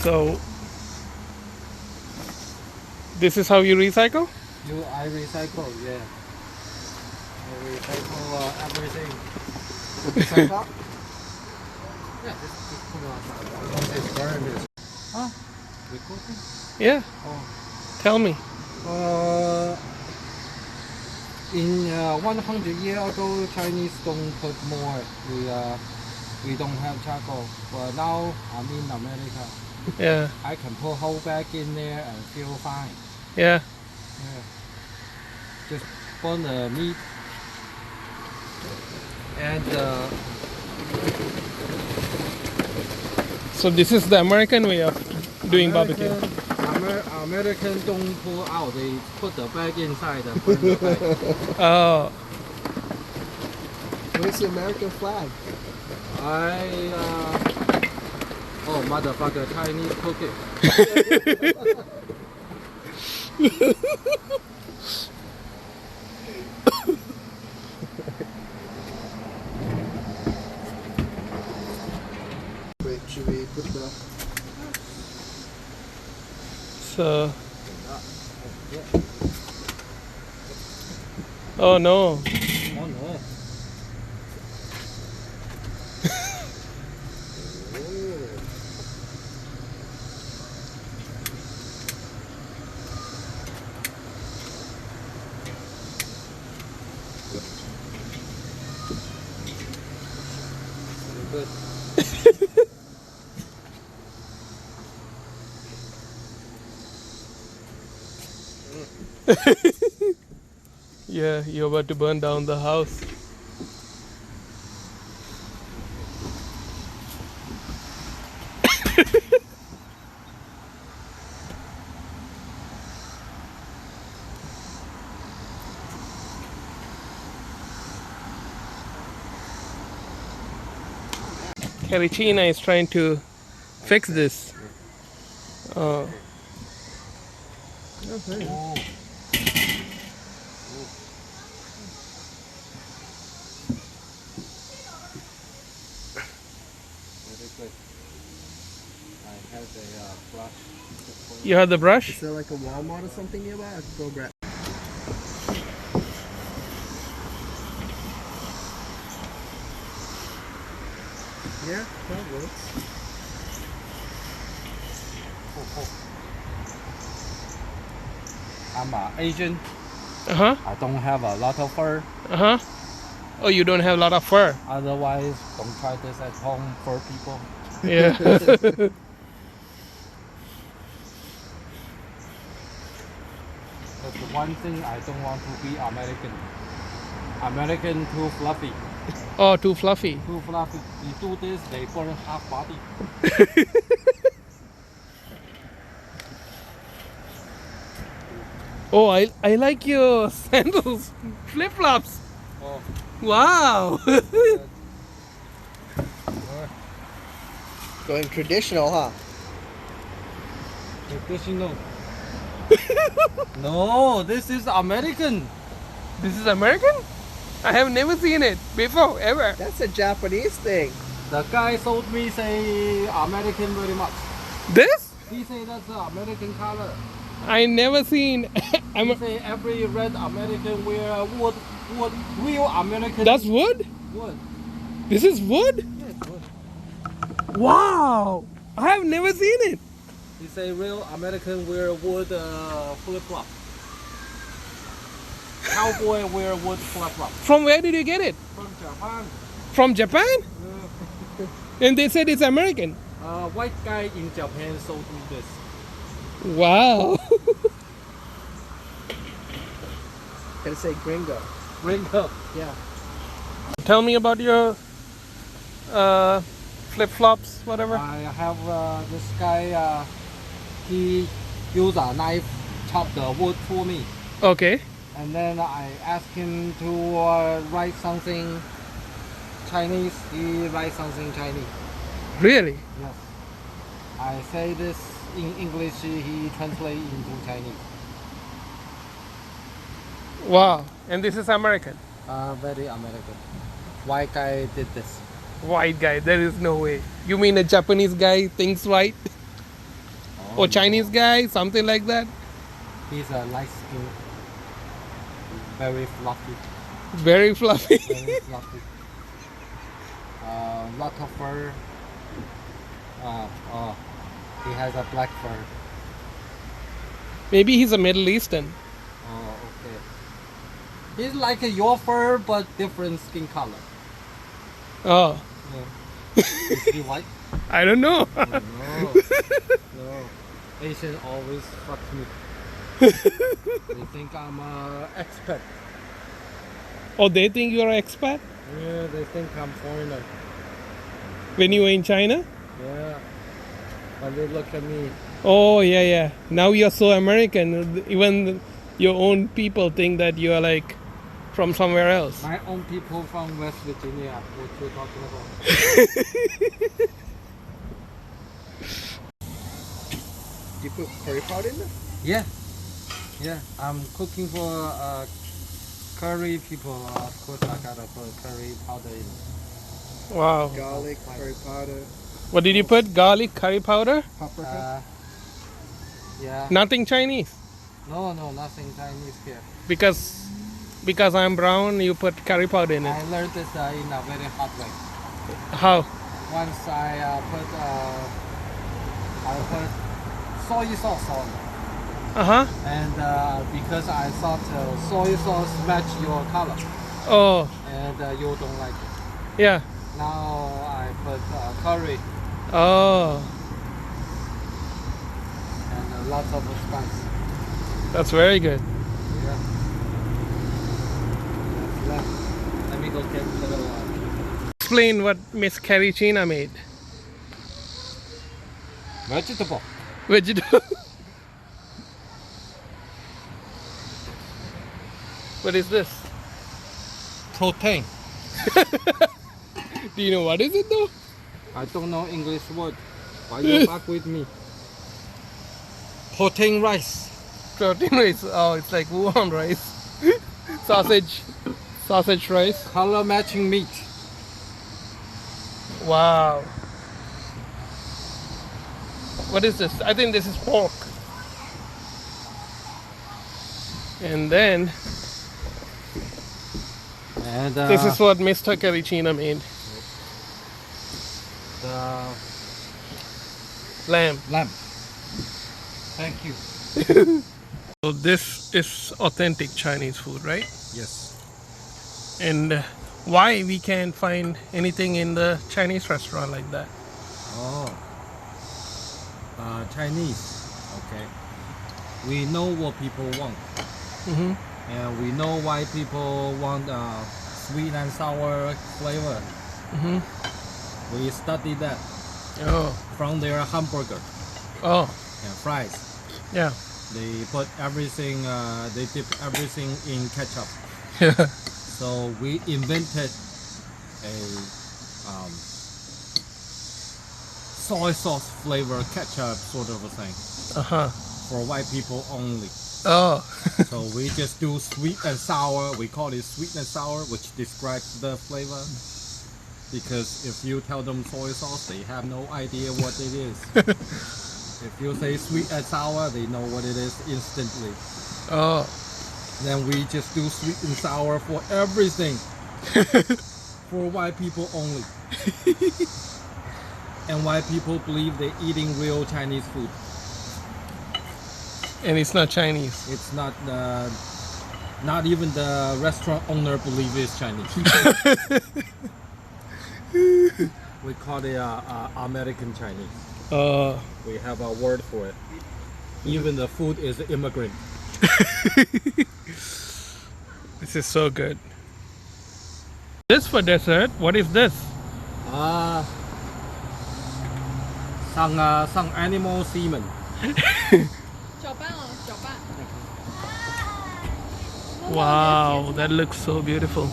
So this is how you recycle? I recycle, yeah. I recycle everything. Recycle? Yeah, just put it outside. Once it's burned, it's... Huh? Recording? Yeah. Oh. Tell me. In 100 years ago, Chinese don't put more. We don't have charcoal. But now I'm in America. Yeah. I can put whole bag in there and feel fine. Yeah. Yeah. Just burn the meat and So this is the American way of doing barbecue. American don't pull out. They put the bag inside and burn the bag. Oh. Where's the American flag? Oh motherfucker, Chinese cook it. Wait, should we put the... So. Oh no. Oh no. Good. Yeah, you're about to burn down the house. Karry Cheena is trying to fix this. Okay. Oh. Very good. I have a brush. You have the brush? Is there like a Walmart or something nearby? I could go grab. Yeah, that works. I'm an Asian. Uh-huh. I don't have a lot of fur. Uh-huh. Oh, you don't have a lot of fur. Otherwise, don't try this at home for people. Yeah. But the one thing I don't want to be American. American too fluffy. Oh, too fluffy. Too fluffy. You do this, they burn half body. Oh, I like your sandals. Flip-flops. Oh. Wow. Going traditional, huh? Traditional. No, this is American. This is American? I have never seen it before, ever. That's a Japanese thing. The guy sold me say American very much. This? He say that's the American color. I never seen. He say every red American wear wood, real American. That's wood? wood. This is wood? Yeah, it's wood. Wow. I have never seen it. He say real American wear wood flip flop. Cowboy wear wood flip flop. From where did you get it? From Japan. From Japan? And they said it's American. White guy in Japan sold me this. Wow. Gotta say gringo. Gringo. Yeah. Tell me about your flip-flops, whatever. I have this guy. He use a knife chop the wood for me, Okay. and then I asked him to write something Chinese. He write something Chinese. Really? Yes. I say this in English. He translate into Chinese. Wow. And this is American. Very American. White guy did this. White guy. There is no way. You mean a Japanese guy thinks white? or Chinese guy, something like that. He's a light skin, very fluffy, Very fluffy. very fluffy. Lot of fur. He has a black fur. Maybe he's a Middle Eastern. Oh, okay. He's like your fur, but different skin color. Oh, Yeah. Is he white? I don't know. No, no. Asian always fuck me. They think I'm a expat. Oh, they think you're an expat Yeah, they think I'm foreigner. when you were in China? Yeah. When they look at me, Oh, yeah, yeah. Now you're so American. Even your own people think that you're like from somewhere else. my own people from West Virginia, what you talking about? You put curry powder in there? Yeah. Yeah. I'm cooking for curry people. Of course, I gotta put curry powder in. Wow. Garlic, curry powder, What did you put? Garlic, curry powder? paprika. Yeah. Nothing Chinese. No, nothing Chinese here. Because I'm brown, you put curry powder in it. I learned this in a very hard way. How? Once I put soy sauce on, Uh-huh. and because I thought soy sauce match your color, Oh, and you don't like it. yeah. Now I put curry Oh, and lots of spice. that's very good. Yeah. Let me go get a little. Explain what Miss Karry Cheena made. Vegetable. Vegetable. What is this? Protein. Do you know what is it though? I don't know English word. Why you back with me? Protein rice. Protein rice. Oh, it's like Wuhan rice. Sausage rice. Color matching meat. Wow. What is this? I think this is pork. And then And this is what Mr. Karry Cheena made. the Lamb. lamb. Thank you. So this is authentic Chinese food, right? Yes. And why we can't find anything in the Chinese restaurant like that? Oh. Chinese. Okay. We know what people want. Mm-hmm. And we know why people want sweet and sour flavor. Mm-hmm. We studied that Oh. from their hamburger Oh. and fries. Yeah. They put everything, they dip everything in ketchup. Yeah. So we invented a soy sauce flavor ketchup sort of a thing Uh-huh. for white people only. Oh. So we just do sweet and sour. We call it sweet and sour, which describes the flavor. Because if you tell them soy sauce, they have no idea what it is. If you say sweet and sour, they know what it is instantly. Oh. Then we just do sweet and sour for everything. For white people only. And white people believe they're eating real Chinese food. And it's not Chinese. It's not even the restaurant owner believe it's Chinese. We call it American Chinese. We have a word for it. Even the food is immigrant. This is so good. This for dessert. What is this? Some animal semen. 搅拌哦，搅拌。 Wow, that looks so beautiful.